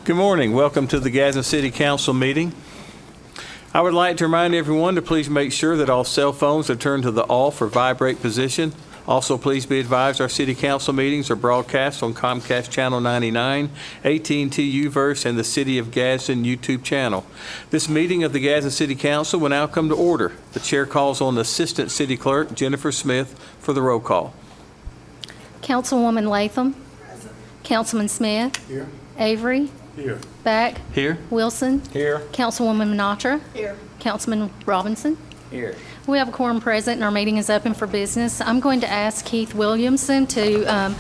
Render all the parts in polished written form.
Good morning. Welcome to the Gadsden City Council meeting. I would like to remind everyone to please make sure that all cell phones are turned to the off or vibrate position. Also, please be advised our City Council meetings are broadcast on Comcast Channel 99, AT&T Uverse, and the City of Gadsden YouTube channel. This meeting of the Gadsden City Council will now come to order. The chair calls on Assistant City Clerk Jennifer Smith for the roll call. Councilwoman Latham. Councilman Smith. Here. Avery. Here. Beck. Here. Wilson. Here. Councilwoman Minatra. Here. Councilman Robinson. Here. We have a quorum present and our meeting is open for business. I'm going to ask Keith Williamson to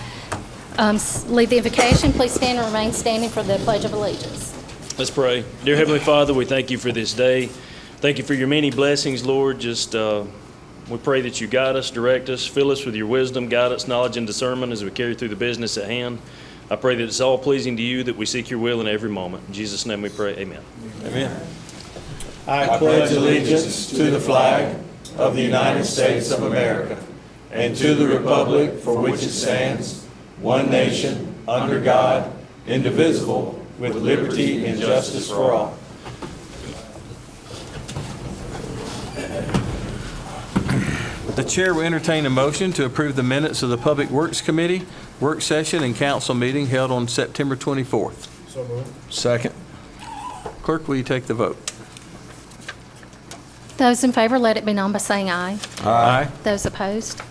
lead the invocation. Please stand and remain standing for the Pledge of Allegiance. Let's pray. Dear Heavenly Father, we thank you for this day. Thank you for your many blessings, Lord. We pray that you guide us, direct us, fill us with your wisdom, guidance, knowledge, and discernment as we carry through the business at hand. I pray that it's all pleasing to you, that we seek your will in every moment. In Jesus' name we pray, amen. Amen. I pledge allegiance to the flag of the United States of America and to the republic for which it stands, one nation, under God, indivisible, with liberty and justice for all. The chair will entertain a motion to approve the minutes of the Public Works Committee work session and council meeting held on September 24th. So moved. Second. Clerk, will you take the vote? Those in favor, let it be known by saying aye. Aye. Those opposed,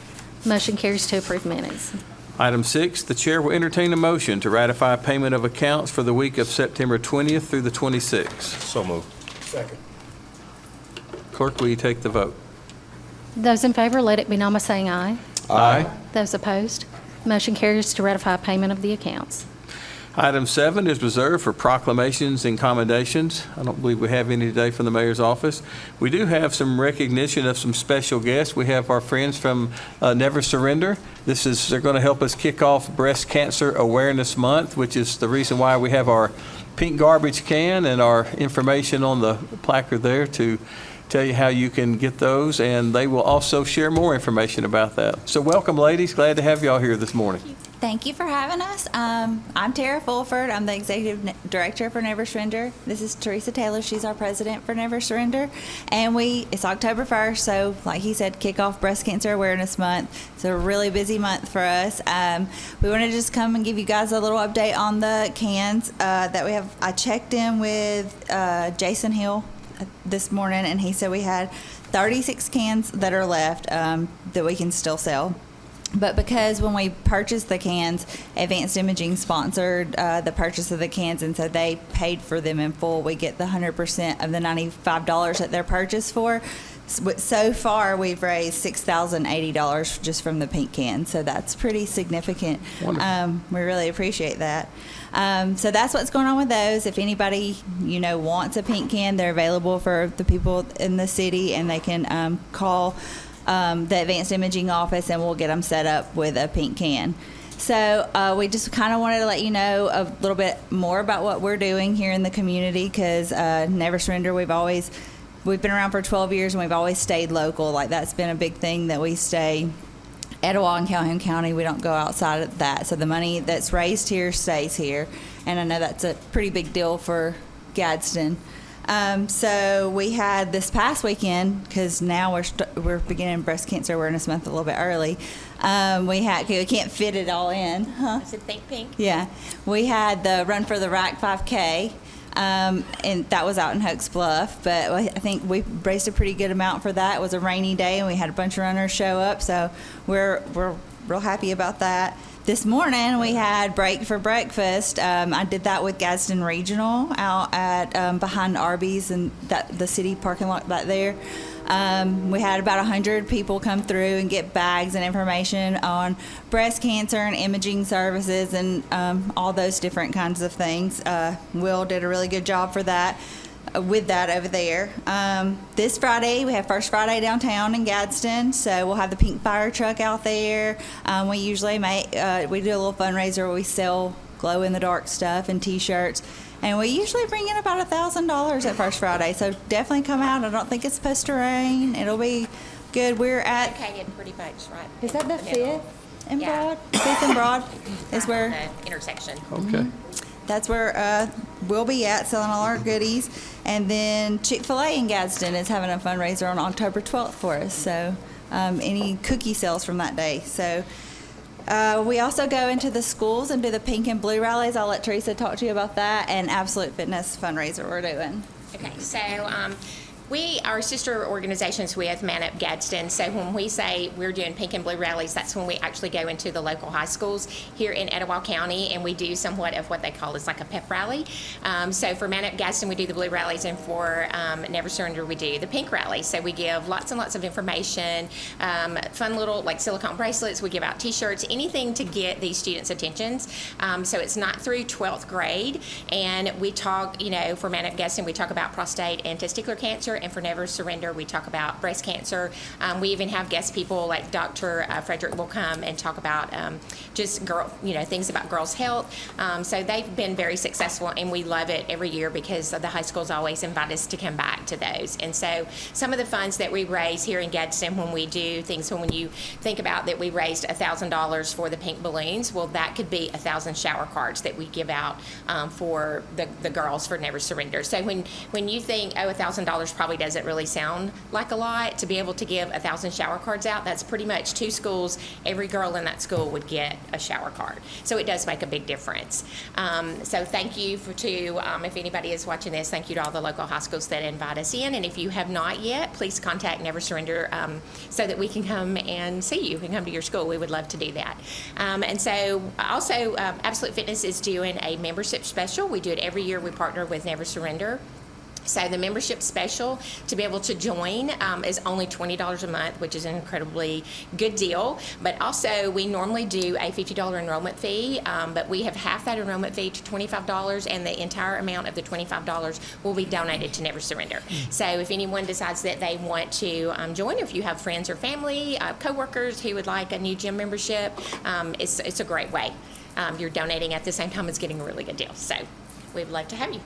motion carries to approve minutes. Item 6, the chair will entertain a motion to ratify payment of accounts for the week of September 20th through the 26th. So moved. Second. Clerk, will you take the vote? Those in favor, let it be known by saying aye. Aye. Those opposed, motion carries to ratify payment of the accounts. Item 7 is reserved for proclamations and commendations. I don't believe we have any today from the mayor's office. We do have some recognition of some special guests. We have our friends from Never Surrender. They're going to help us kick off Breast Cancer Awareness Month, which is the reason why we have our pink garbage can and our information on the placard there to tell you how you can get those, and they will also share more information about that. So welcome, ladies. Glad to have you all here this morning. Thank you for having us. I'm Tara Fulford. I'm the Executive Director for Never Surrender. This is Teresa Taylor. She's our President for Never Surrender. And it's October 1st, so like he said, kick off Breast Cancer Awareness Month. It's a really busy month for us. We want to just come and give you guys a little update on the cans that we have. I checked in with Jason Hill this morning, and he said we had 36 cans that are left that we can still sell. But because when we purchased the cans, Advanced Imaging sponsored the purchase of the cans, and so they paid for them in full, we get the 100% of the $95 that they're purchased for. So far, we've raised $6,080 just from the pink cans, so that's pretty significant. We really appreciate that. So that's what's going on with those. If anybody wants a pink can, they're available for the people in the city, and they can call the Advanced Imaging office, and we'll get them set up with a pink can. So we just kind of wanted to let you know a little bit more about what we're doing here in the community, because Never Surrender, we've been around for 12 years, and we've always stayed local. Like, that's been a big thing, that we stay Etowah and Calhoun County. We don't go outside of that. So the money that's raised here stays here, and I know that's a pretty big deal for Gadsden. So we had this past weekend, because now we're beginning Breast Cancer Awareness Month a little bit early. We can't fit it all in. Huh? I said think pink. Yeah. We had the Run for the Rack 5K, and that was out in Hokes Bluff. But I think we raised a pretty good amount for that. It was a rainy day, and we had a bunch of runners show up, so we're real happy about that. This morning, we had Break for Breakfast. I did that with Gadsden Regional out at behind Arby's and the city parking lot back there. We had about 100 people come through and get bags and information on breast cancer and imaging services and all those different kinds of things. Will did a really good job for that. With that over there. This Friday, we have First Friday downtown in Gadsden, so we'll have the pink fire truck out there. We usually we do a little fundraiser where we sell glow-in-the-dark stuff and T-shirts, and we usually bring in about $1,000 at First Friday, so definitely come out. I don't think it's supposed to rain. It'll be good. We're at... Okay, pretty much, right? Is that the 5th and Yeah. Broad? 5th and Broad is where... The intersection. Okay. that's where we'll be at, selling all our goodies. And then Chick-fil-A in Gadsden is having a fundraiser on October 12th for us. So any cookie sales from that day. So we also go into the schools and do the pink and blue rallies. I'll let Teresa talk to you about that, and Absolute Fitness fundraiser we're doing. Okay, so we are sister organizations with Man Up Gadsden. So when we say we're doing pink and blue rallies, that's when we actually go into the local high schools here in Etowah County, and we do somewhat of what they call is like a pep rally. So for Man Up Gadsden, we do the blue rallies, and for Never Surrender, we do the pink rally. So we give lots and lots of information, fun little like silicone bracelets. We give out T-shirts, anything to get these students' attentions. So it's not through 12th grade, and we talk, for Man Up Gadsden, we talk about prostate and testicular cancer. And for Never Surrender, we talk about breast cancer. We even have guest people like Dr. Frederick will come and talk about just things about girls' health. So they've been very successful, and we love it every year because the high schools always invite us to come back to those. And so some of the funds that we raise here in Gadsden when we do things, when you think about that we raised $1,000 for the pink balloons, well, that could be 1,000 shower cards that we give out for the girls for Never Surrender. So when you think, $1,000 probably doesn't really sound like a lot, to be able to give 1,000 shower cards out, that's pretty much 2 schools. Every girl in that school would get a shower card. So it does make a big difference. So thank you if anybody is watching this, thank you to all the local high schools that invite us in. And if you have not yet, please contact Never Surrender so that we can come and see you and come to your school. We would love to do that. And so also Absolute Fitness is doing a membership special. We do it every year. We partner with Never Surrender. So the membership special to be able to join is only $20 a month, which is an incredibly good deal. But also, we normally do a $50 enrollment fee, but we have half that enrollment fee to $25, and the entire amount of the $25 will be donated to Never Surrender. So if anyone decides that they want to join, if you have friends or family, coworkers who would like a new gym membership, it's a great way. You're donating at the same time as getting a really good deal. So we'd love to have you.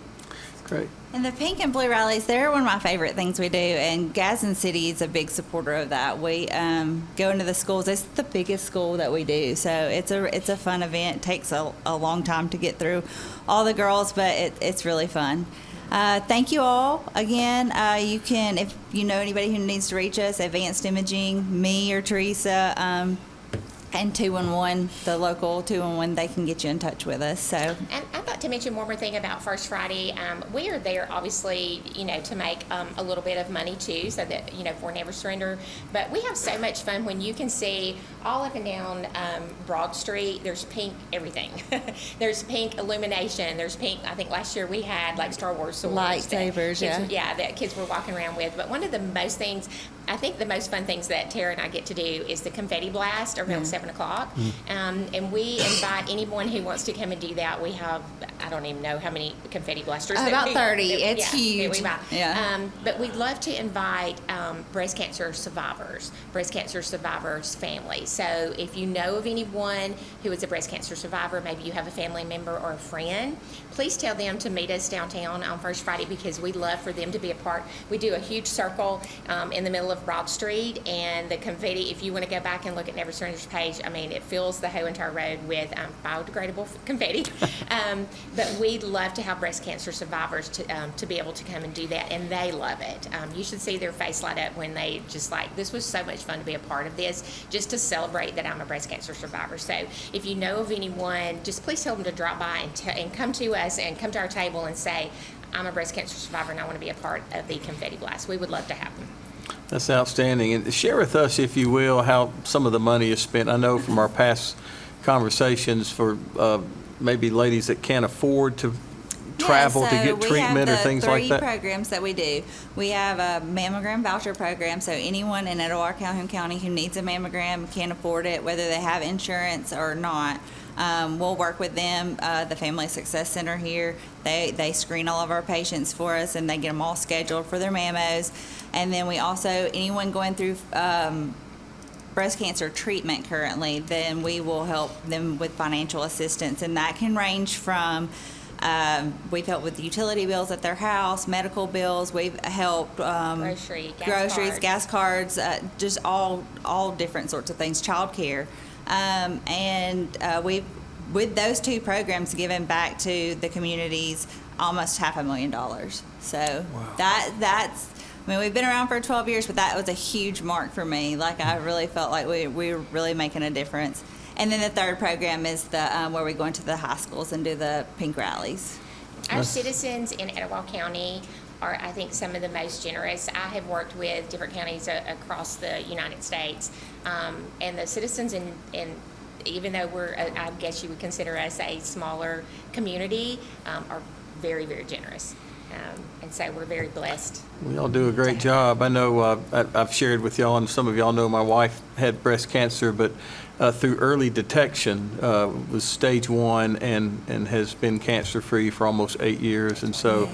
Great. And the pink and blue rallies, they're one of my favorite things we do, and Gadsden City is a big supporter of that. We go into the schools. It's the biggest school that we do, so it's a fun event. It takes a long time to get through all the girls, but it's really fun. Thank you all. Again, you can, if you know anybody who needs to reach us, Advanced Imaging, me or Teresa, and 211, the local 211, they can get you in touch with us. So, and I'd like to mention one more thing about First Friday. We are there, obviously, to make a little bit of money too, so that for Never Surrender. But we have so much fun when you can see all up and down Broad Street. There's pink everything. There's pink illumination. There's pink. I think last year we had like Star Wars swords, lightsabers. That kids were walking around with. But one of the most things, I think the most fun things that Tara and I get to do is the confetti blast around 7 o'clock. And we invite anyone who wants to come and do that. We have, I don't even know how many confetti blasters. About 30. It's huge. But we love to invite breast cancer survivors, families. So if you know of anyone who is a breast cancer survivor, maybe you have a family member or a friend, please tell them to meet us downtown on First Friday, because we'd love for them to be a part. We do a huge circle in the middle of Broad Street, and the confetti, if you want to go back and look at Never Surrender's page, it fills the whole entire road with biodegradable confetti. But we'd love to have breast cancer survivors to be able to come and do that, and they love it. You should see their face light up when they just this was so much fun to be a part of this, just to celebrate that I'm a breast cancer survivor. So if you know of anyone, just please tell them to drop by and come to us and come to our table and say, I'm a breast cancer survivor and I want to be a part of the confetti blast. We would love to have them. That's outstanding. And share with us, if you will, how some of the money is spent. I know from our past conversations for maybe ladies that can't afford to travel to get treatment or things like that. We have the 3 programs that we do. We have a mammogram voucher program, so anyone in Etowah County who needs a mammogram, can't afford it, whether they have insurance or not, we'll work with them. The Family Success Center here, they screen all of our patients for us, and they get them all scheduled for their mammos. And then we also, anyone going through breast cancer treatment currently, then we will help them with financial assistance, and that can range from we've helped with utility bills at their house, medical bills. We've helped groceries, gas cards, just all different sorts of things, child care. And with those two programs given back to the communities, almost $500,000. So that's, I mean, we've been around for 12 years, but that was a huge mark for me. Like, I really felt like we were really making a difference. And then the third program is the where we go into the high schools and do the pink rallies. Our citizens in Etowah County are, I think, some of the most generous. I have worked with different counties across the United States, and the citizens in even though we're, I guess you would consider us a smaller community, are very, very generous. And so we're very blessed. We all do a great job. I know I've shared with y'all, and some of y'all know my wife had breast cancer, but through early detection, was stage 1 and has been cancer-free for almost 8 years. And so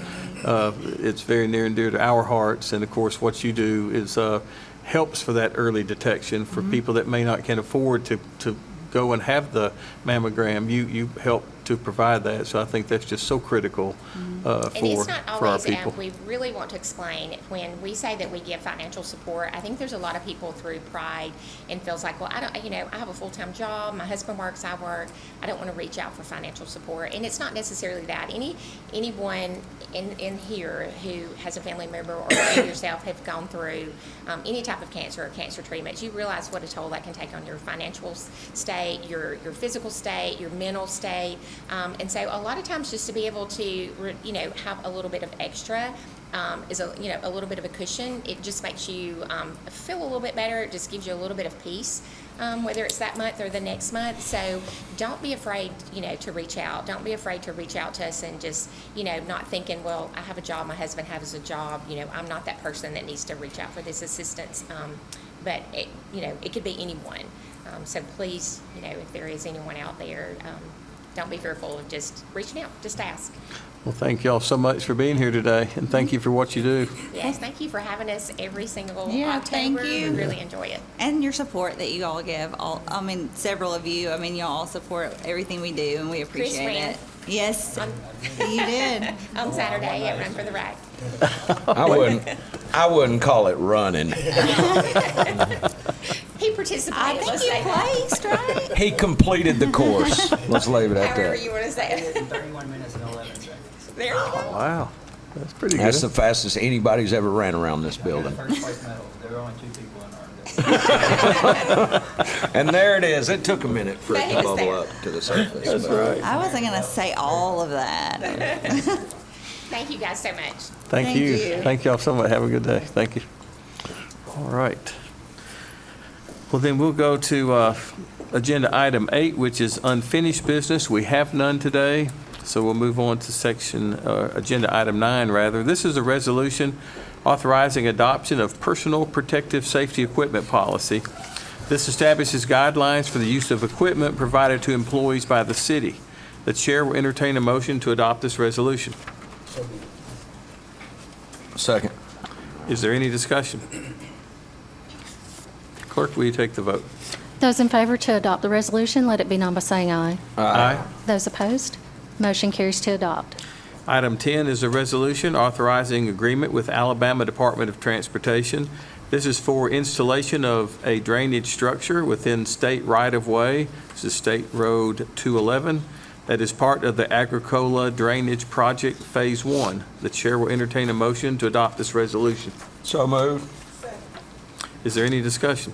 it's very near and dear to our hearts. And of course, what you do is helps for that early detection for people that may not can afford to go and have the mammogram. You help to provide that, so I think that's just so critical And it's not for our always, people. we really want to explain, when we say that we give financial support, I think there's a lot of people through pride and feels like, well, I don't, I have a full-time job, my husband works, I work, I don't want to reach out for financial support. And it's not necessarily that. Anyone in here who has a family member or you yourself have gone through any type of cancer or cancer treatments, you realize what a toll that can take on your financial state, your physical state, your mental state. And so a lot of times just to be able to, have a little bit of extra is a little bit of a cushion. It just makes you feel a little bit better. It just gives you a little bit of peace, whether it's that month or the next month. So don't be afraid, to reach out. Don't be afraid to reach out to us and just, not thinking, well, I have a job, my husband has a job, I'm not that person that needs to reach out for this assistance. But it could be anyone. So please, if there is anyone out there, don't be fearful of just reaching out. Just ask. Well, thank y'all so much for being here today, and thank you for what you do. Yes, thank you for having us every single Yeah, October. thank you. We really enjoy it. And your support that you all give. Several of you, you all support everything we do, and we appreciate ran. it. Yes, On- you did. On Saturday at Run for the Rag. I wouldn't call it running. He participated. I think let's you say that. placed, right? He completed the course. Let's leave it at However that. you want to say it. 31 minutes and 11 seconds. There you go. Wow, that's pretty good. That's the fastest anybody's ever ran around this building. First place medals. There were only 2 people in our building. And there it is. It took a minute for it But he to was bubble there. up to the surface. That's but- right. I wasn't going to say all of that. Thank you guys so much. Thank Thank you. you. Thank y'all so much. Have a good day. Thank you. All right. Well, then we'll go to agenda item 8, which is unfinished business. We have none today, so we'll move on to agenda item 9, rather. This is a resolution authorizing adoption of personal protective safety equipment policy. This establishes guidelines for the use of equipment provided to employees by the city. The chair will entertain a motion to adopt this resolution. Second. Is there any discussion? Clerk, will you take the vote? Those in favor to adopt the resolution, let it be known by saying aye. Aye. Those opposed, motion carries to adopt. Item 10 is a resolution authorizing agreement with Alabama Department of Transportation. This is for installation of a drainage structure within state right-of-way. This is State Road 211. That is part of the Agricola Drainage Project Phase 1. The chair will entertain a motion to adopt this resolution. So moved. Is there any discussion?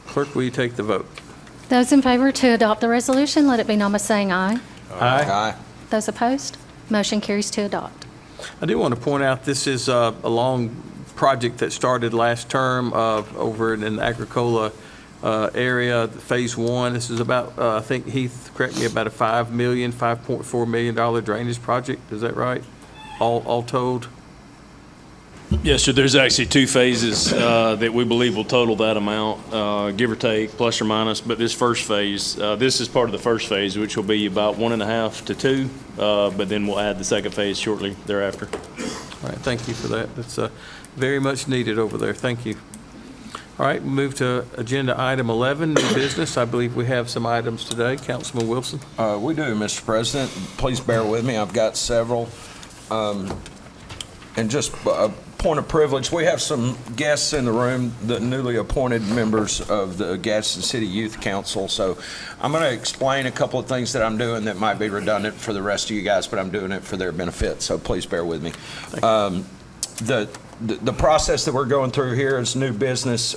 Clerk, will you take the vote? Those in favor to adopt the resolution, let it be known by saying aye. Aye. Those opposed, motion carries to adopt. I do want to point out, this is a long project that started last term over in the Agricola area, Phase 1. This is about, I think, Heath, correct me, about a $5.4 million drainage project. Is that right? All told? Yes, sir. There's actually 2 phases that we believe will total that amount, give or take, plus or minus. But this first phase, this is part of the first phase, which will be about 1.5 to 2, but then we'll add the second phase shortly thereafter. All right, thank you for that. That's very much needed over there. Thank you. All right, we'll move to agenda item 11, new business. I believe we have some items today. Councilman Wilson. We do, Mr. President. Please bear with me. I've got several. And just point of privilege. We have some guests in the room, the newly appointed members of the Gadsden City Youth Council. So I'm going to explain a couple of things that I'm doing that might be redundant for the rest of you guys, but I'm doing it for their benefit. So please bear with me. The process that we're going through here is new business.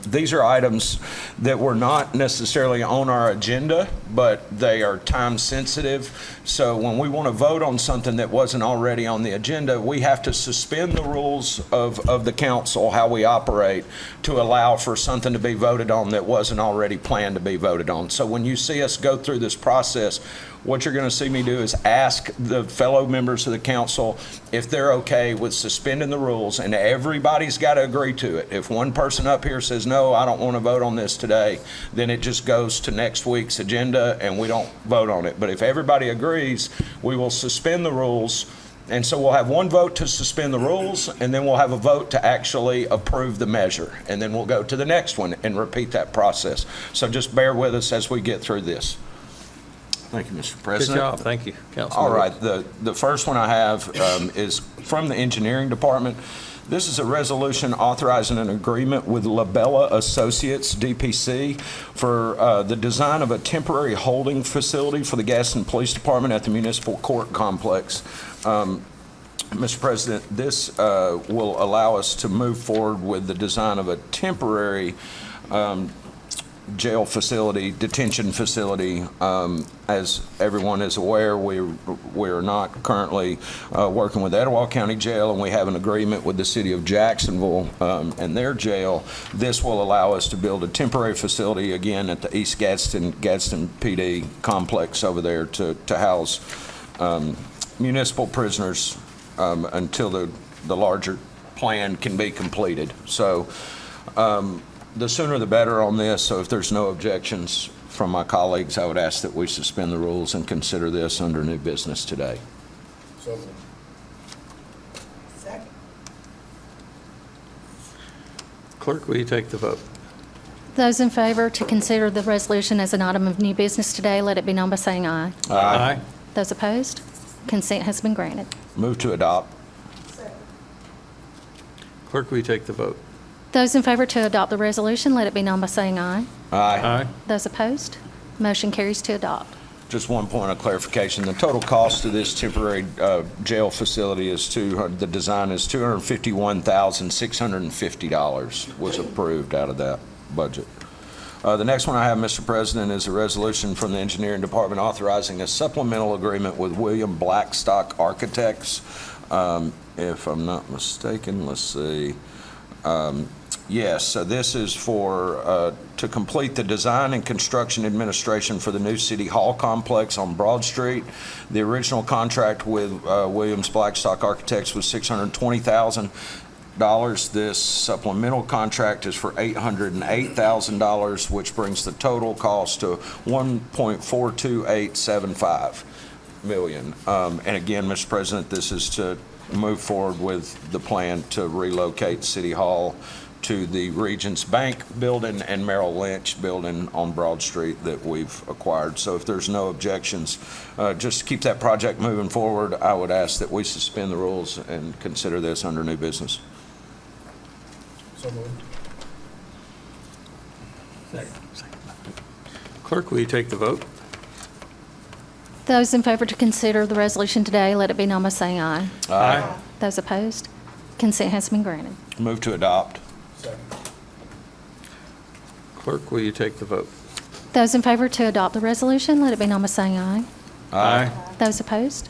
These are items that were not necessarily on our agenda, but they are time sensitive. So when we want to vote on something that wasn't already on the agenda, we have to suspend the rules of the council, how we operate, to allow for something to be voted on that wasn't already planned to be voted on. So when you see us go through this process, what you're going to see me do is ask the fellow members of the council if they're okay with suspending the rules, and everybody's got to agree to it. If one person up here says, no, I don't want to vote on this today, then it just goes to next week's agenda and we don't vote on it. But if everybody agrees, we will suspend the rules. And so we'll have one vote to suspend the rules, and then we'll have a vote to actually approve the measure. And then we'll go to the next one and repeat that process. So just bear with us as we get through this. Thank you, Mr. Good President. job. Thank you, Councilman. All right, the first one I have is from the Engineering Department. This is a resolution authorizing an agreement with Labella Associates, DPC, for the design of a temporary holding facility for the Gadsden Police Department at the Municipal Court Complex. Mr. President, this will allow us to move forward with the design of a temporary jail facility, detention facility. As everyone is aware, we're not currently working with Etowah County Jail, and we have an agreement with the city of Jacksonville and their jail. This will allow us to build a temporary facility again at the East Gadsden PD complex over there to house municipal prisoners until the larger plan can be completed. So the sooner the better on this, so if there's no objections from my colleagues, I would ask that we suspend the rules and consider this under new business today. Second. Clerk, will you take the vote? Those in favor to consider the resolution as an item of new business today, let it be known by saying aye. Aye. Those opposed, consent has been granted. Move to adopt. Clerk, will you take the vote? Those in favor to adopt the resolution, let it be known by saying aye. Aye. Those opposed, motion carries to adopt. Just one point of clarification. The total cost of this temporary jail facility is the design is $251,650 was approved out of that budget. The next one I have, Mr. President, is a resolution from the Engineering Department authorizing a supplemental agreement with William Blackstock Architects. If I'm not mistaken, let's see. Yes, so this is for to complete the design and construction administration for the new City Hall complex on Broad Street. The original contract with Williams Blackstock Architects was $620,000. This supplemental contract is for $808,000, which brings the total cost to $1.42875 million. And again, Mr. President, this is to move forward with the plan to relocate City Hall to the Regents Bank building and Merrill Lynch building on Broad Street that we've acquired. So if there's no objections, just to keep that project moving forward, I would ask that we suspend the rules and consider this under new business. So moved. Clerk, will you take the vote? Those in favor to consider the resolution today, let it be known by saying aye. Aye. Those opposed, consent has been granted. Move to adopt. Second. Clerk, will you take the vote? Those in favor to adopt the resolution, let it be known by saying aye. Aye. Those opposed,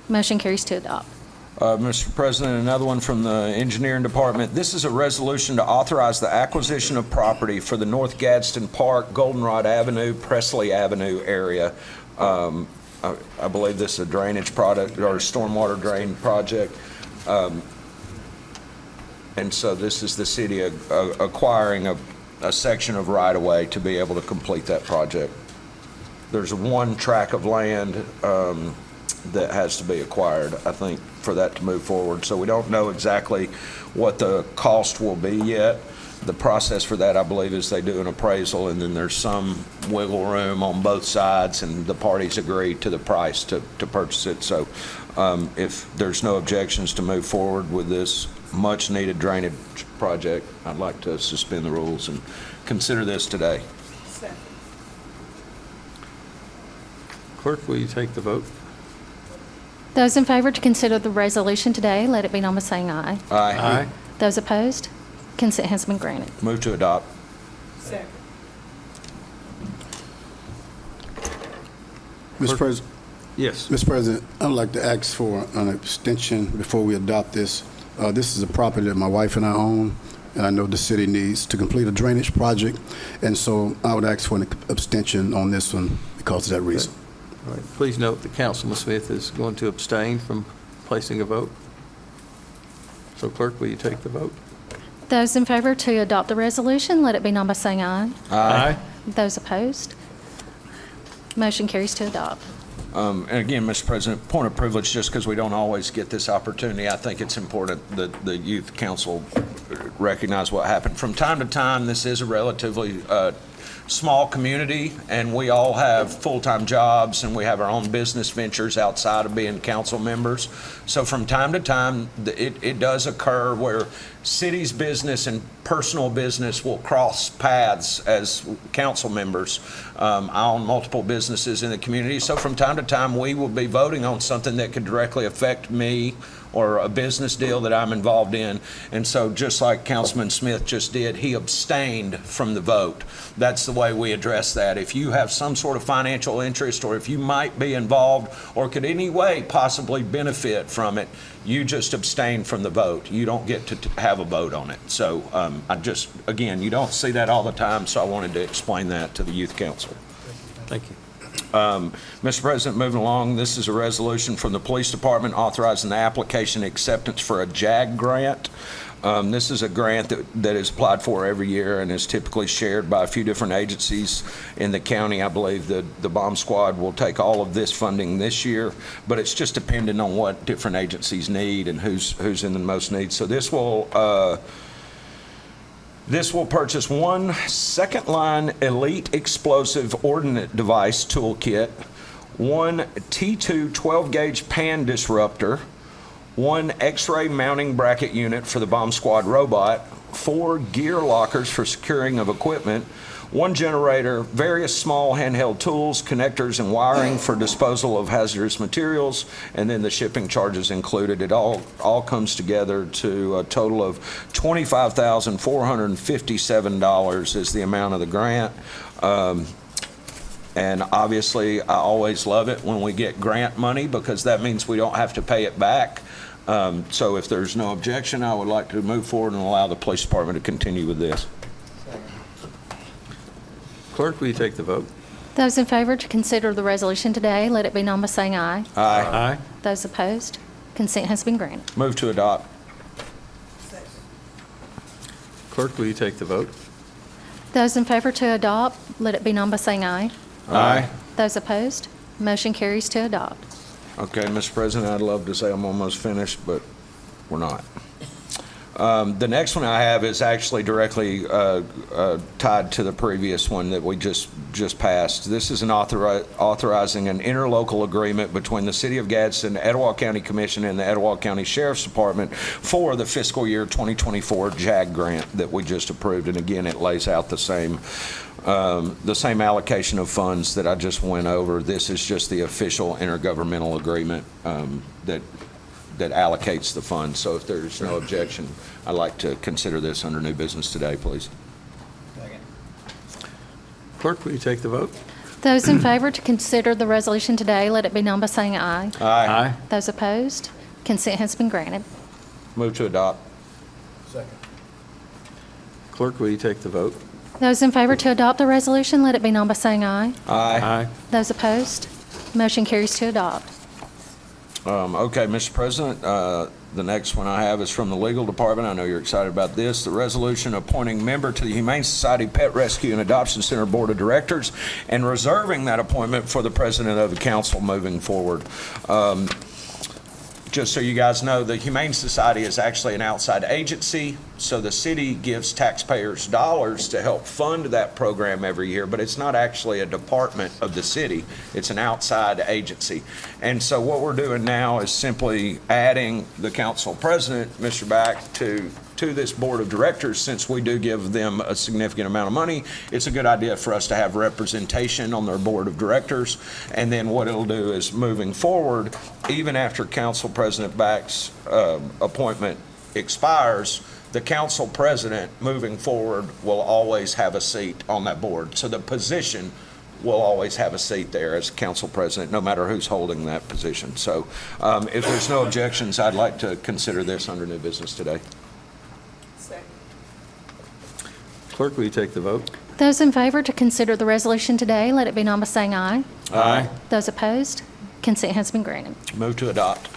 motion carries to adopt. Mr. President, another one from the Engineering Department. This is a resolution to authorize the acquisition of property for the North Gadsden Park, Goldenrod Avenue, Presley Avenue area. I believe this is a drainage product or a stormwater drain project. And so this is the city acquiring a section of right-of-way to be able to complete that project. There's one tract of land that has to be acquired, I think, for that to move forward. So we don't know exactly what the cost will be yet. The process for that, I believe, is they do an appraisal, and then there's some wiggle room on both sides, and the parties agree to the price to purchase it. So if there's no objections to move forward with this much-needed drainage project. I'd like to suspend the rules and consider this today. Clerk, will you take the vote? Those in favor to consider the resolution today, let it be known by saying aye. Aye. Those opposed, consent has been granted. Move to adopt. Mr. President, Yes. Mr. President, I'd like to ask for an extension before we adopt this. This is a property that my wife and I own, and I know the city needs to complete a drainage project, and so I would ask for an abstention on this one because of that reason. All right. Please note that Councilman Smith is going to abstain from placing a vote. So clerk, will you take the vote? Those in favor to adopt the resolution, let it be known by saying aye. Aye. Those opposed, motion carries to adopt. And again, Mr. President, point of privilege, just because we don't always get this opportunity, I think it's important that the Youth Council recognize what happened. From time to time, this is a relatively small community, and we all have full-time jobs, and we have our own business ventures outside of being council members. So from time to time, it does occur where city's business and personal business will cross paths as council members. I own multiple businesses in the community, so from time to time, we will be voting on something that could directly affect me or a business deal that I'm involved in. And so just like Councilman Smith just did, he abstained from the vote. That's the way we address that. If you have some sort of financial interest, or if you might be involved or could any way possibly benefit from it, you just abstain from the vote. You don't get to have a vote on it. So again, you don't see that all the time, so I wanted to explain that to the Youth Council. Thank you. Mr. President, moving along, this is a resolution from the Police Department authorizing the application acceptance for a JAG grant. This is a grant that is applied for every year and is typically shared by a few different agencies in the county. I believe the bomb squad will take all of this funding this year, but it's just dependent on what different agencies need and who's in the most need. So this will purchase one second-line elite explosive ordnance device toolkit, one T2 12-gauge pan disruptor, one X-ray mounting bracket unit for the bomb squad robot, 4 gear lockers for securing of equipment, one generator, various small handheld tools, connectors, and wiring for disposal of hazardous materials, and then the shipping charges included. It all comes together to a total of $25,457 is the amount of the grant. And obviously, I always love it when we get grant money because that means we don't have to pay it back. So if there's no objection, I would like to move forward and allow the police department to continue with this. Clerk, will you take the vote? Those in favor to consider the resolution today, let it be known by saying aye. Aye. Aye. Those opposed, consent has been granted. Move to adopt. Clerk, will you take the vote? Those in favor to adopt, let it be known by saying aye. Aye. Those opposed, motion carries to adopt. Okay, Mr. President, I'd love to say I'm almost finished, but we're not. The next one I have is actually directly tied to the previous one that we just passed. This is an authorizing an interlocal agreement between the City of Gadsden, Etowah County Commission, and the Etowah County Sheriff's Department for the fiscal year 2024 JAG grant that we just approved. And again, it lays out the same allocation of funds that I just went over. This is just the official intergovernmental agreement that allocates the funds. So if there's no objection, I'd like to consider this under new business today, please. Second. Clerk, will you take the vote? Those in favor to consider the resolution today, let it be known by saying aye. Aye. Those opposed, consent has been granted. Move to adopt. Second. Clerk, will you take the vote? Those in favor to adopt the resolution, let it be known by saying aye. Aye. Those opposed, motion carries to adopt. Okay, Mr. President, the next one I have is from the Legal Department. I know you're excited about this. The resolution appointing member to the Humane Society Pet Rescue and Adoption Center Board of Directors and reserving that appointment for the President of the Council moving forward. just so you guys know, the Humane Society is actually an outside agency, so the city gives taxpayers dollars to help fund that program every year, but it's not actually a department of the city. It's an outside agency. And so what we're doing now is simply adding the council president, Mr. Back, to this board of directors. Since we do give them a significant amount of money, it's a good idea for us to have representation on their board of directors. And then what it'll do is, moving forward, even after Council President Back's appointment expires, the council president moving forward will always have a seat on that board. So the position will always have a seat there as council president, no matter who's holding that position. So if there's no objections, I'd like to consider this under new business today. Clerk, will you take the vote? Those in favor to consider the resolution today, let it be known by saying aye. Aye. Those opposed, consent has been granted. Move to adopt.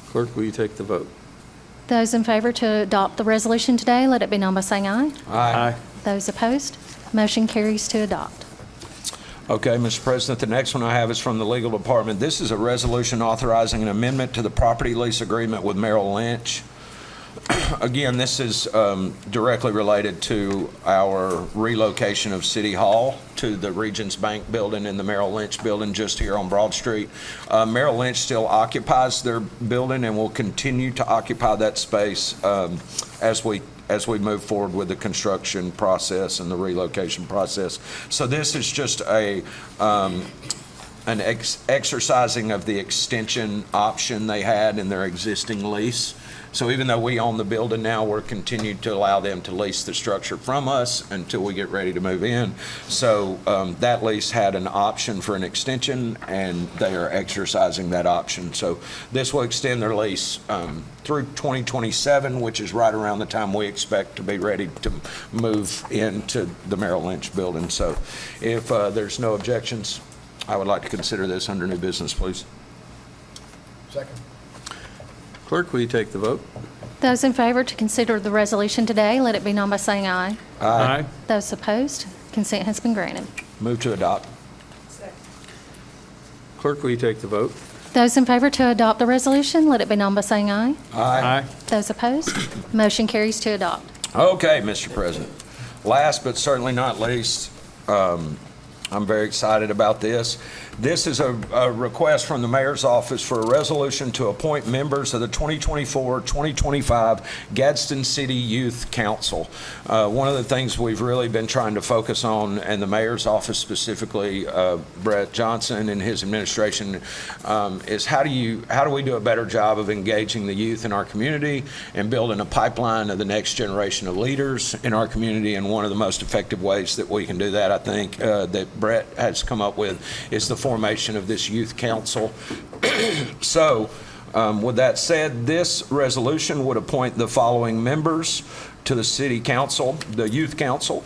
Clerk, will you take the vote? Those in favor to adopt the resolution today, let it be known by saying aye. Aye. Those opposed, motion carries to adopt. Okay, Mr. President, the next one I have is from the legal department. This is a resolution authorizing an amendment to the property lease agreement with Merrill Lynch. Again, this is directly related to our relocation of City Hall to the Regions Bank building and the Merrill Lynch building just here on Broad Street. Merrill Lynch still occupies their building and will continue to occupy that space as we move forward with the construction process and the relocation process. So this is just an exercising of the extension option they had in their existing lease. So even though we own the building now, we're continued to allow them to lease the structure from us until we get ready to move in. So that lease had an option for an extension, and they are exercising that option. So this will extend their lease through 2027, which is right around the time we expect to be ready to move into the Merrill Lynch building. So if there's no objections, I would like to consider this under new business, please. Second. Clerk, will you take the vote? Those in favor to consider the resolution today, let it be known by saying aye. Aye. Those opposed, consent has been granted. Move to adopt. Clerk, will you take the vote? Those in favor to adopt the resolution, let it be known by saying aye. Aye. Those opposed, motion carries to adopt. Okay, Mr. President. Last but certainly not least, I'm very excited about this. This is a request from the mayor's office for a resolution to appoint members of the 2024-2025 Gadsden City Youth Council. One of the things we've really been trying to focus on, and the mayor's office specifically, Brett Johnson and his administration, is how do we do a better job of engaging the youth in our community and building a pipeline of the next generation of leaders in our community. And one of the most effective ways that we can do that, I think, that Brett has come up with, is the formation of this youth council. So with that said, this resolution would appoint the following members to the city council, the youth council.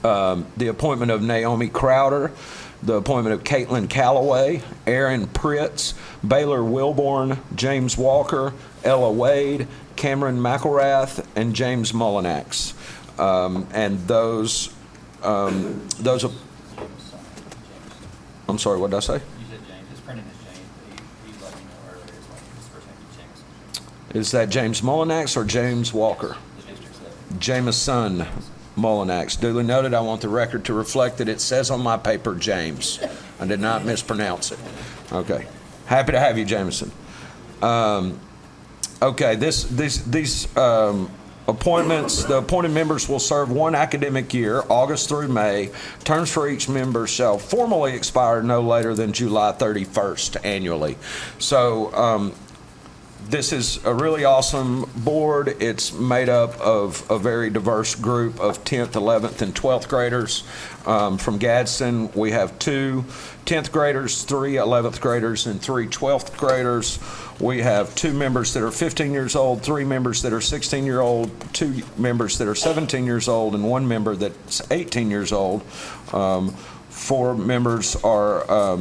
The appointment of Naomi Crowder, the appointment of Caitlin Calloway, Aaron Pritz, Baylor Wilborn, James Walker, Ella Wade, Cameron McElrath, and James Mullinax. And those I'm sorry, what did I say? You said James. It's printed as James, but he let me know earlier as well. His first name is James. Is that James Mullinax or James Walker? The district's letter. Jameson Mullinax. Duly noted. I want the record to reflect that it says on my paper James. I did not mispronounce it. Okay. Happy to have you, Jameson. Okay, these appointments, the appointed members will serve one academic year, August through May. Terms for each member shall formally expire no later than July 31st annually. So this is a really awesome board. It's made up of a very diverse group of 10th, 11th, and 12th graders from Gadsden. We have 2 10th graders, 3 11th graders, and 3 12th graders. We have 2 members that are 15 years old, 3 members that are 16-year-old, 2 members that are 17 years old, and 1 member that's 18 years old. 4 members are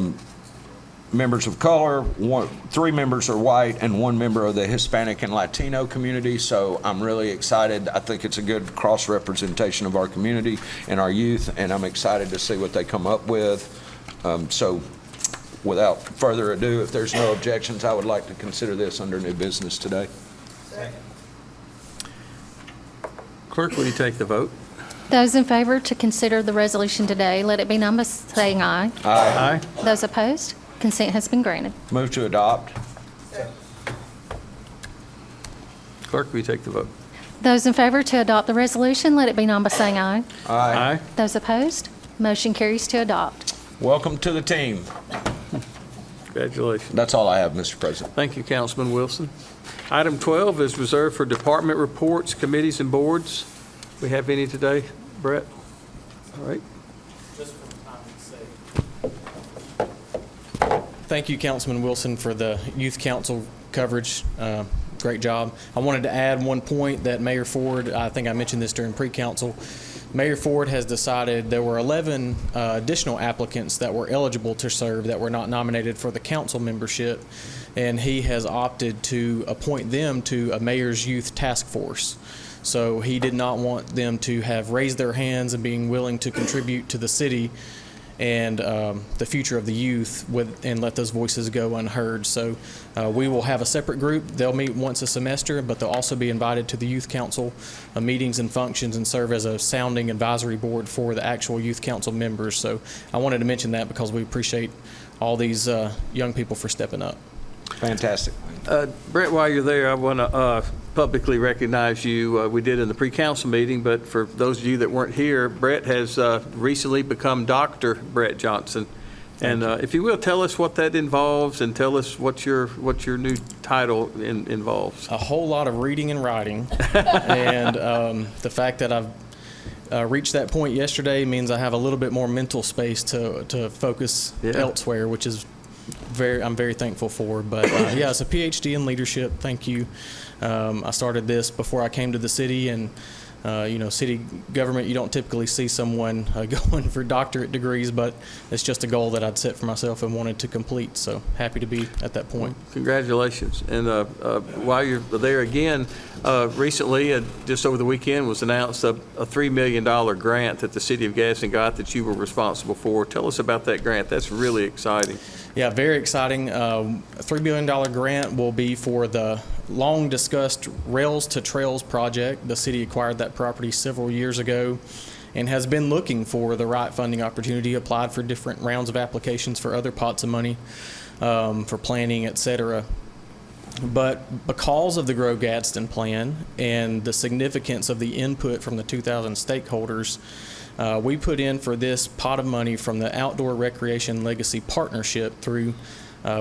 members of color, 3 members are white, and 1 member of the Hispanic and Latino community. So I'm really excited. I think it's a good cross-representation of our community and our youth, and I'm excited to see what they come up with. So without further ado, if there's no objections, I would like to consider this under new business today. Clerk, will you take the vote? Those in favor to consider the resolution today, let it be known by saying aye. Aye. Those opposed, consent has been granted. Move to adopt. Clerk, will you take the vote? Those in favor to adopt the resolution, let it be known by saying aye. Aye. Those opposed, motion carries to adopt. Welcome to the team. Congratulations. That's all I have, Mr. President. Thank you, Councilman Wilson. Item 12 is reserved for department reports, committees, and boards. We have any today, Brett? All right. Just for time's sake. Thank you, Councilman Wilson, for the Youth Council coverage. Great job. I wanted to add one point that Mayor Ford, I think I mentioned this during pre-council, Mayor Ford has decided there were 11 additional applicants that were eligible to serve that were not nominated for the council membership, and he has opted to appoint them to a mayor's youth task force. So he did not want them to have raised their hands and being willing to contribute to the city and the future of the youth and let those voices go unheard. So we will have a separate group. They'll meet once a semester, but they'll also be invited to the Youth Council meetings and functions and serve as a sounding advisory board for the actual Youth Council members. So I wanted to mention that because we appreciate all these young people for stepping up. Fantastic. Brett, while you're there, I want to publicly recognize you. We did in the pre-council meeting, but for those of you that weren't here, Brett has recently become Dr. Brett Johnson. And if you will, tell us what that involves and tell us what your new title involves. A whole lot of reading and writing. And the fact that I've reached that point yesterday means I have a little bit more mental space to focus elsewhere, which is I'm very thankful for. But yeah, it's a PhD in leadership. Thank you. I started this before I came to the city, and city government, you don't typically see someone going for doctorate degrees, but it's just a goal that I'd set for myself and wanted to complete. So happy to be at that point. Congratulations. And while you're there again, recently, just over the weekend, was announced a $3 million grant that the city of Gadsden got that you were responsible for. Tell us about that grant. That's really exciting. Yeah, very exciting. A $3 million grant will be for the long-discussed Rails to Trails project. The city acquired that property several years ago and has been looking for the right funding opportunity, applied for different rounds of applications for other pots of money, for planning, et cetera. But because of the Grow Gadsden plan and the significance of the input from the 2,000 stakeholders, we put in for this pot of money from the Outdoor Recreation Legacy Partnership through,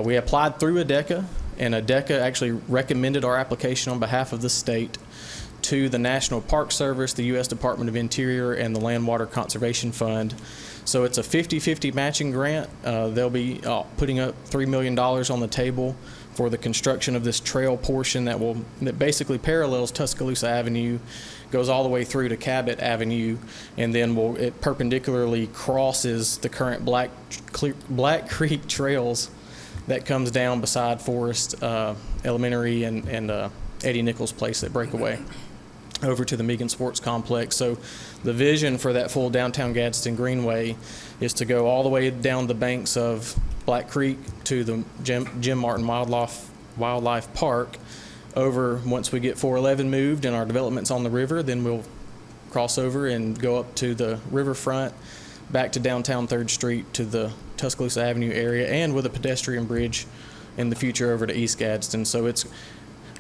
we applied through ADECA, and ADECA actually recommended our application on behalf of the state to the National Park Service, the U.S. Department of Interior, and the Land Water Conservation Fund. So it's a 50-50 matching grant. They'll be putting up $3 million on the table for the construction of this trail portion that basically parallels Tuscaloosa Avenue, goes all the way through to Cabot Avenue, and then it perpendicularly crosses the current Black Creek trails that comes down beside Forest Elementary and Eddie Nichols' place at Breakaway over to the Megan Sports Complex. So the vision for that full downtown Gadsden Greenway is to go all the way down the banks of Black Creek to the Jim Martin Wildlife Park. Over, once we get 411 moved and our development's on the river, then we'll cross over and go up to the riverfront, back to downtown 3rd Street to the Tuscaloosa Avenue area, and with a pedestrian bridge in the future over to East Gadsden. So it's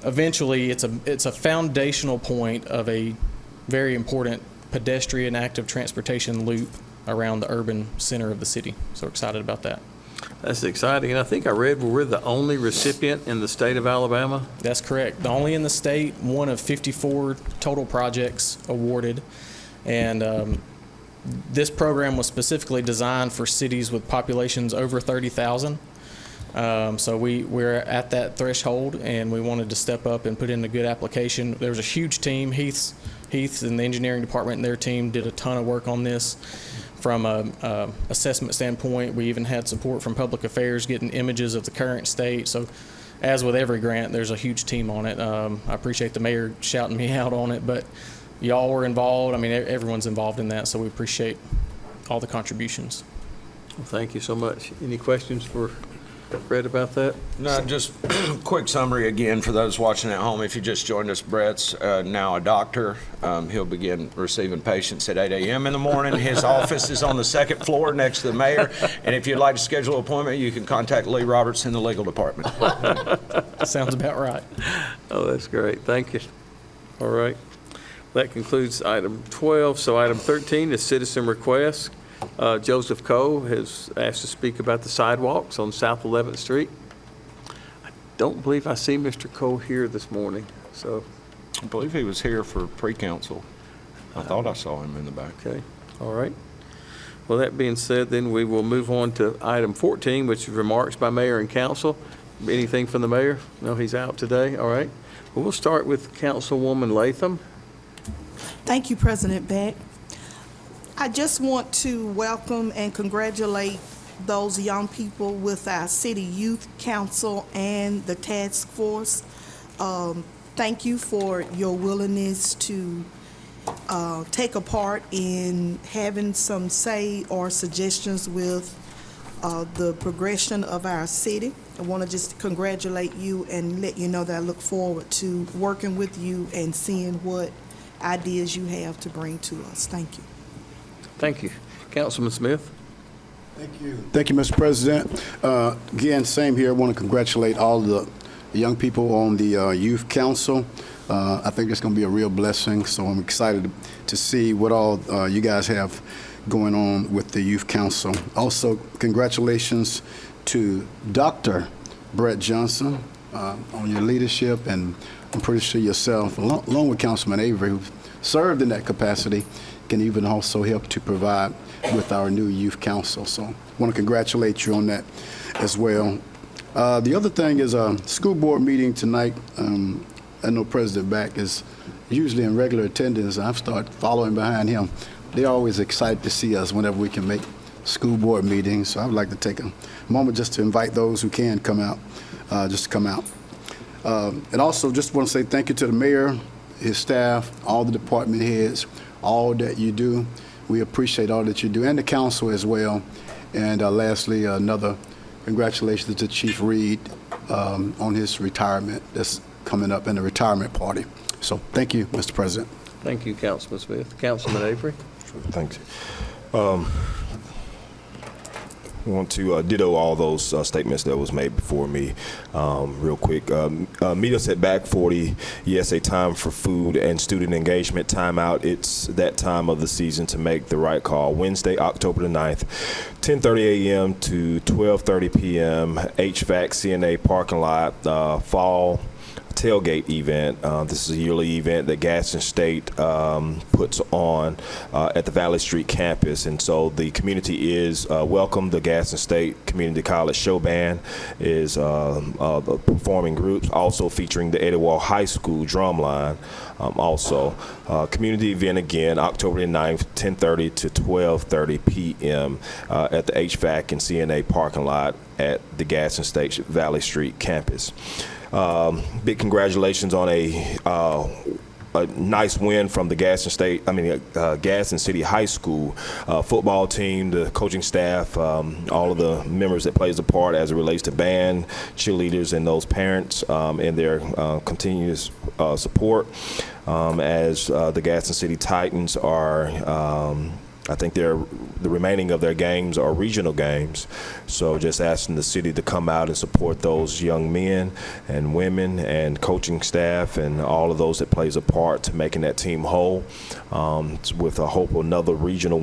eventually it's a foundational point of a very important pedestrian active transportation loop around the urban center of the city. So excited about that. That's exciting. And I think I read we're the only recipient in the state of Alabama. That's correct. The only in the state, one of 54 total projects awarded. And this program was specifically designed for cities with populations over 30,000. So we're at that threshold, and we wanted to step up and put in a good application. There was a huge team. Heath and the engineering department and their team did a ton of work on this. From a assessment standpoint, we even had support from public affairs, getting images of the current state. So as with every grant, there's a huge team on it. I appreciate the mayor shouting me out on it, but y'all were involved. I mean, everyone's involved in that, so we appreciate all the contributions. Well, thank you so much. Any questions for Brett, about that? No, just quick summary again for those watching at home. If you just joined us, Brett's now a doctor. He'll begin receiving patients at 8 a.m. in the morning. His office is on the second floor next to the mayor. And if you'd like to schedule an appointment, you can contact Lee Roberts in the legal department. Sounds about right. Oh, that's great. Thank you. All right. That concludes item 12. So item 13 is citizen requests. Joseph Coe has asked to speak about the sidewalks on South 11th Street. I don't believe I see Mr. Coe here this morning, so. I believe he was here for pre-council. I thought I saw him in the back. Okay, all right. Well, that being said, then we will move on to item 14, which is remarks by mayor and council. Anything from the mayor? No, he's out today, all right. Well, we'll start with Councilwoman Latham. Thank you, President Beck. I just want to welcome and congratulate those young people with our City Youth Council and the task force. Thank you for your willingness to take a part in having some say or suggestions with the progression of our city. I want to just congratulate you and let you know that I look forward to working with you and seeing what ideas you have to bring to us. Thank you. Thank you. Councilman Smith. Thank you. Thank you, Mr. President. Again, same here. I want to congratulate all the young people on the Youth Council. I think it's going to be a real blessing, so I'm excited to see what all you guys have going on with the Youth Council. Also, congratulations to Dr. Brett Johnson on your leadership, and I'm pretty sure yourself, along with Councilman Avery, who served in that capacity, can even also help to provide with our new Youth Council. So I want to congratulate you on that as well. The other thing is a school board meeting tonight. I know President Back is usually in regular attendance. I've started following behind him. They're always excited to see us whenever we can make school board meetings. So I would like to take a moment just to invite those who can come out, just to come out. And also just want to say thank you to the mayor, his staff, all the department heads, all that you do. We appreciate all that you do, and the council as well. And lastly, another congratulations to Chief Reed on his retirement that's coming up in the retirement party. So thank you, Mr. President. Thank you, Councilman Smith. Councilman Avery. Thanks. I want to ditto all those statements that was made before me real quick. Meet us at Back 40. Yes, a time for food and student engagement. Time out. It's that time of the season to make the right call. Wednesday, October the 9th, 10:30 a.m. to 12:30 p.m. HVAC CNA parking lot fall tailgate event. This is a yearly event that Gadsden State puts on at the Valley Street campus, and so the community is welcome. The Gadsden State Community College Show Band is the performing groups, also featuring the Etowah High School drumline. Also, community event again, October the 9th, 10:30 to 12:30 p.m. At the HVAC and CNA parking lot at the Gadsden State Valley Street campus. Big congratulations on a nice win from the Gadsden City High School football team, the coaching staff, all of the members that plays a part as it relates to band, cheerleaders, and those parents and their continuous support as the Gadsden City Titans are. I think the remaining of their games are regional games. So just asking the city to come out and support those young men and women and coaching staff and all of those that plays a part to making that team whole, with a hope of another regional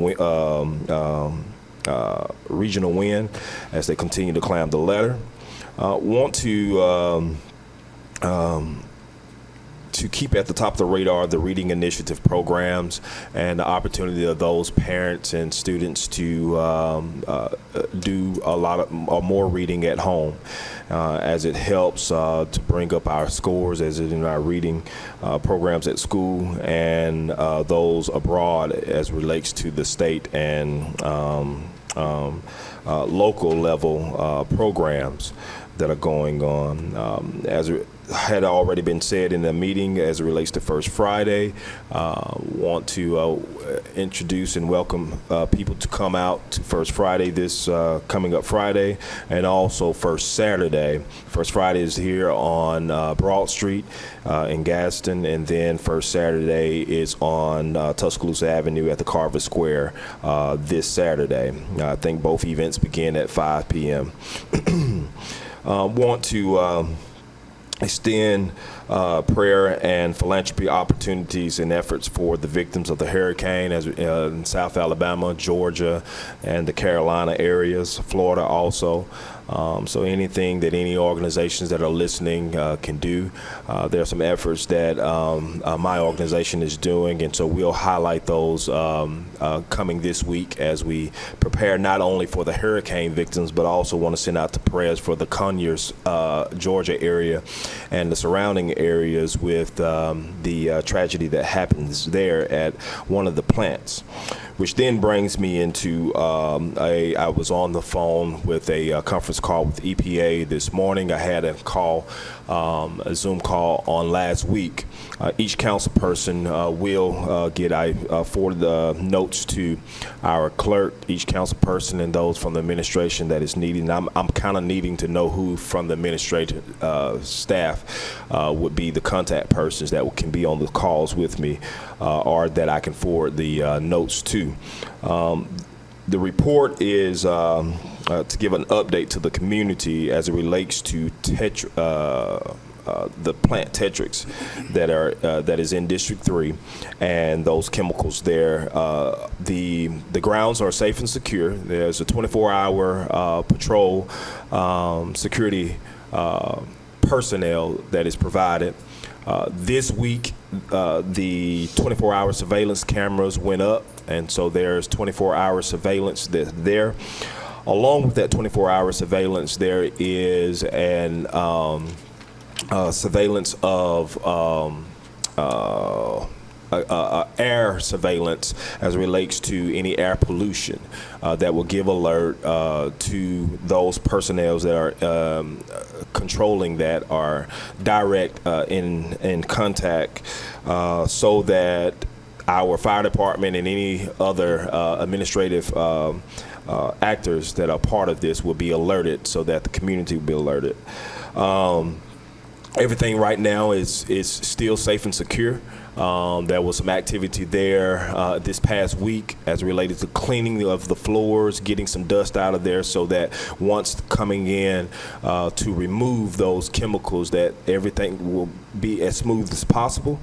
win as they continue to climb the ladder. Want to keep at the top of the radar the reading initiative programs and the opportunity of those parents and students to do a lot more reading at home, as it helps to bring up our scores as in our reading programs at school and those abroad as relates to the state and local level programs. that are going on. As it had already been said in the meeting, as it relates to First Friday, want to introduce and welcome people to come out to First Friday this coming up Friday, and also First Saturday. First Friday is here on Broad Street in Gadsden, and then First Saturday is on Tuscaloosa Avenue at the Carver Square this Saturday. I think both events begin at 5 p.m. Want to extend prayer and philanthropy opportunities and efforts for the victims of the hurricane in South Alabama, Georgia, and the Carolina areas, Florida also. So anything that any organizations that are listening can do. There are some efforts that my organization is doing, and so we'll highlight those coming this week as we prepare not only for the hurricane victims, but also want to send out the prayers for the Conyers, Georgia area and the surrounding areas with the tragedy that happens there at one of the plants. Which then brings me into I was on the phone with a conference call with EPA this morning. I had a call, a Zoom call on last week. Each council person will get, I forward the notes to our clerk, each council person and those from the administration that is needed. And I'm kind of needing to know who from the administrative staff would be the contact persons that can be on the calls with me or that I can forward the notes to. The report is to give an update to the community as it relates to the plant Tetrix that is in District 3 and those chemicals there. The grounds are safe and secure. There's a 24-hour patrol security personnel that is provided. This week, the 24-hour surveillance cameras went up, and so there's 24-hour surveillance there. Along with that 24-hour surveillance, there is an surveillance of air surveillance as it relates to any air pollution that will give alert to those personnel that are controlling that are direct in contact so that our fire department and any other administrative actors that are part of this will be alerted so that the community will be alerted. Everything right now is still safe and secure. There was some activity there this past week as related to cleaning of the floors, getting some dust out of there so that once coming in to remove those chemicals that everything will be as smooth as possible.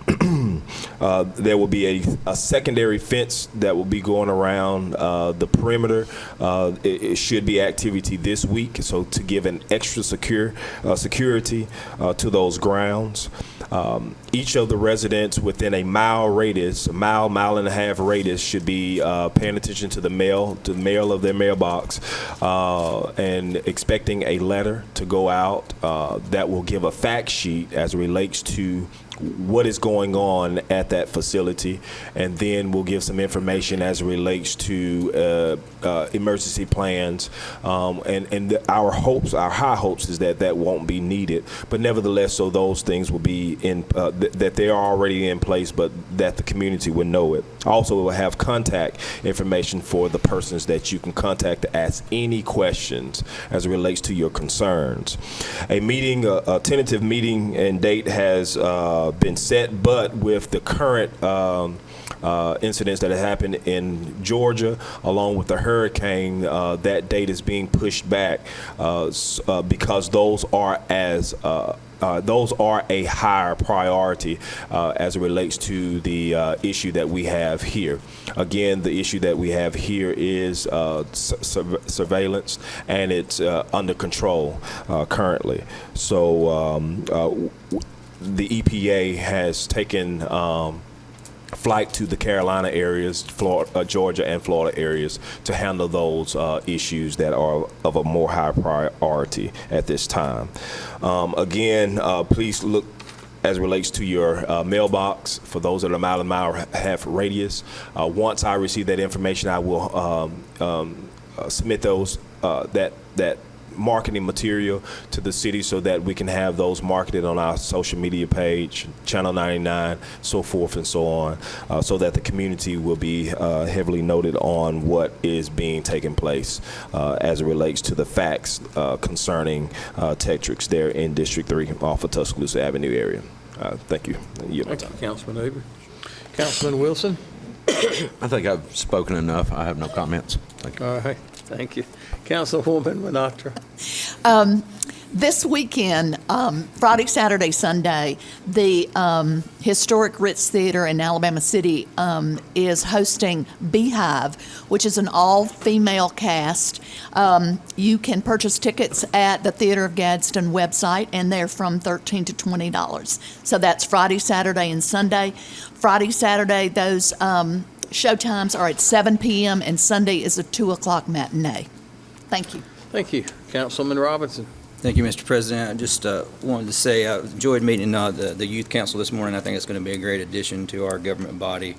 There will be a secondary fence that will be going around the perimeter. It should be activity this week, so to give an extra security to those grounds. Each of the residents within a mile radius, mile and a half radius, should be paying attention to the mail of their mailbox and expecting a letter to go out that will give a fact sheet as it relates to what is going on at that facility, and then we'll give some information as it relates to emergency plans. And our high hopes is that won't be needed, but nevertheless, so those things will be in that they are already in place, but that the community will know it. Also, it will have contact information for the persons that you can contact to ask any questions as it relates to your concerns. A tentative meeting and date has been set, but with the current incidents that have happened in Georgia, along with the hurricane, that date is being pushed back because those are a higher priority as it relates to the issue that we have here. Again, the issue that we have here is surveillance, and it's under control currently. So the EPA has taken flight to the Carolina areas, Georgia and Florida areas, to handle those issues that are of a more high priority at this time. Again, please look as it relates to your mailbox for those that are mile and a half radius. Once I receive that information, I will submit those that marketing material to the city so that we can have those marketed on our social media page, Channel 99, so forth and so on, so that the community will be heavily noted on what is being taken place as it relates to the facts concerning Tetrix there in District 3 off of Tuscaloosa Avenue area. Thank you. Thank you, Councilman Avery. Councilman Wilson? I think I've spoken enough. I have no comments. Thank you. All right, thank you. Councilwoman Minatra? This weekend, Friday, Saturday, Sunday, the historic Ritz Theater in Alabama City is hosting Beehive, which is an all-female cast. You can purchase tickets at the Theater of Gadsden website, and they're from $13 to $20. So that's Friday, Saturday, and Sunday. Friday, Saturday, those showtimes are at 7 p.m., and Sunday is a 2 o'clock matinee. Thank you. Thank you. Councilman Robinson? Thank you, Mr. President. I just wanted to say I enjoyed meeting the Youth Council this morning. I think it's going to be a great addition to our government body.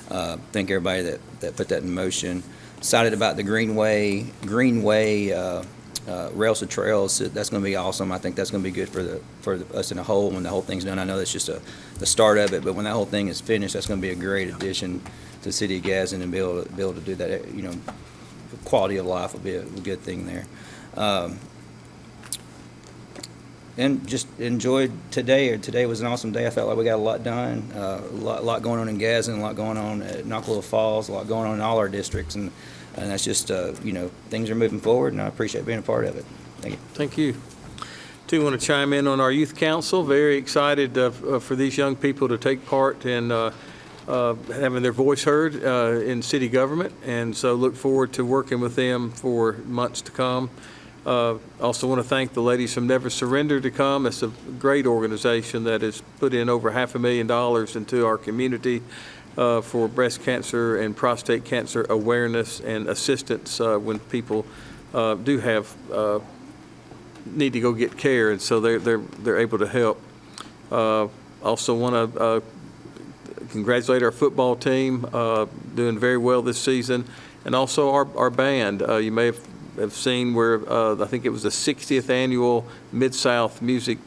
Thank everybody that put that in motion. Excited about the Greenway rails to trails. That's going to be awesome. I think that's going to be good for us in a whole when the whole thing's done. I know that's just the start of it, but when that whole thing is finished, that's going to be a great addition to the city of Gadsden and be able to do that. You know, quality of life will be a good thing there. And just enjoyed today. Today was an awesome day. I felt like we got a lot done. A lot going on in Gadsden, a lot going on at Knockville Falls, a lot going on in all our districts, and that's just you know, things are moving forward, and I appreciate being a part of it. Thank you. Thank you. Do want to chime in on our youth council. Very excited for these young people to take part in having their voice heard in city government, and so look forward to working with them for months to come. Also want to thank the ladies from Never Surrender to come. It's a great organization that has put in over $500,000 into our community for breast cancer and prostate cancer awareness and assistance when people do have need to go get care, and so they're able to help. Also want to congratulate our football team, doing very well this season, and also our band. You may have seen where I think it was the 60th annual Mid-South Music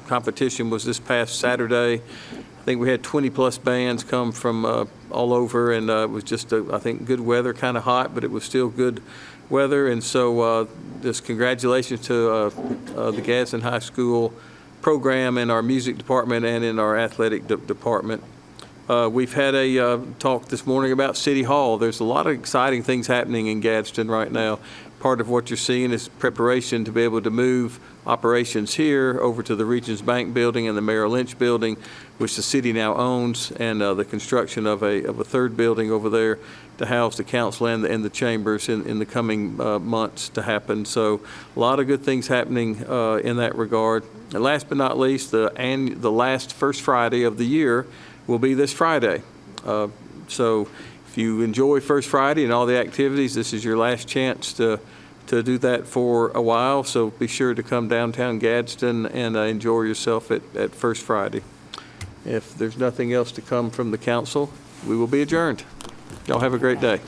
competition was this past Saturday. I think we had 20-plus bands come from all over, and it was just, I think, good weather, kind of hot, but it was still good weather. And so just congratulations to the Gadsden High School program in our music department and in our athletic department. We've had a talk this morning about City Hall. There's a lot of exciting things happening in Gadsden right now. Part of what you're seeing is preparation to be able to move operations here over to the Regions Bank building and the Merrill Lynch building, which the city now owns, and the construction of a third building over there to house the council and the chambers in the coming months to happen. So a lot of good things happening in that regard. And last but not least, the last first Friday of the year will be this Friday. So if you enjoy First Friday and all the activities, this is your last chance to do that for a while. So be sure to come downtown Gadsden and enjoy yourself at First Friday. If there's nothing else to come from the council, we will be adjourned. Y'all have a great day.